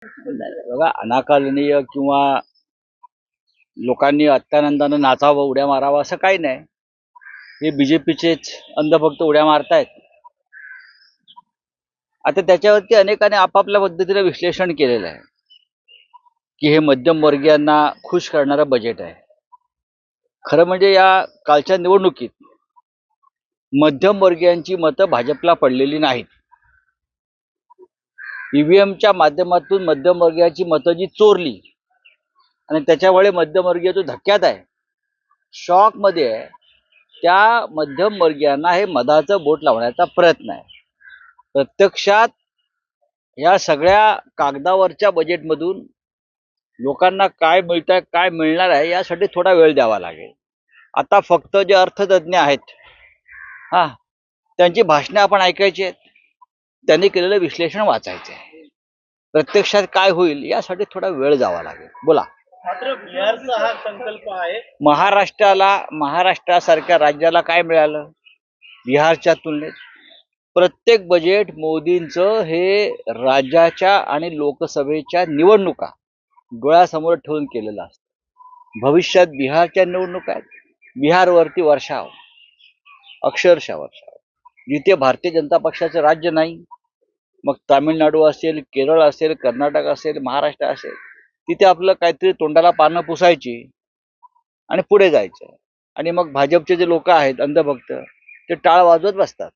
बघा, अनाकलनीय किंवा लोकांनी अत्यानंदानं नाचावं, उड्या मारावं असं काही नाही. हे बीजेपीचेच अंधभक्त उड्या मारतायत. आता त्याच्यावरती अनेकांनी आपापल्या पद्धतीने विश्लेषण केलेलं आहे की हे मध्यमवर्गीयांना खुश करणारं बजेट आहे. खरं म्हणजे या कालच्या निवडणुकीत मध्यमवर्गीयांची मतं भाजपला पडलेली नाहीत. ईव्हीएमच्या माध्यमातून मध्यमवर्गीयाची मतं जी चोरली आणि त्याच्यामुळे मध्यमवर्गीय जो धक्क्यात आहे, शॉकमध्ये आहे, त्या मध्यमवर्गीयांना हे मधाचं बोट लावण्याचा प्रयत्न आहे. प्रत्यक्षात या सगळ्या कागदावरच्या बजेटमधून लोकांना काय मिळतंय, काय मिळणार आहे, यासाठी थोडा वेळ द्यावा लागेल. आता फक्त जे अर्थतज्ञ आहेत त्यांची भाषणे आपण ऐकायची आहेत, त्यांनी केलेलं विश्लेषण वाचायचं आहे. प्रत्यक्षात काय होईल यासाठी थोडा वेळ जावा लागेल. बोला. मात्र बिहारचा हा संकल्प आहे. महाराष्ट्रासारख्या राज्याला काय मिळालं बिहारच्या तुलनेत? प्रत्येक बजेट मोदींचं हे राज्याच्या आणि लोकसभेच्या निवडणुका डोळ्यासमोर ठेवून केलेलं असतं. भविष्यात बिहारच्या निवडणुका आहेत, बिहारवरती वर्षाव, अक्षरशः वर्षाव. जिथे भारतीय जनता पक्षाचं राज्य नाही, मग तामिळनाडू असेल, केरळ असेल, कर्नाटक असेल, महाराष्ट्र असेल, तिथे आपलं काहीतरी तोंडाला पानं पुसायची आणि पुढे जायचं. आणि मग भाजपचे जे लोक आहेत अंधभक्त, ते टाळ वाजवत बसतात.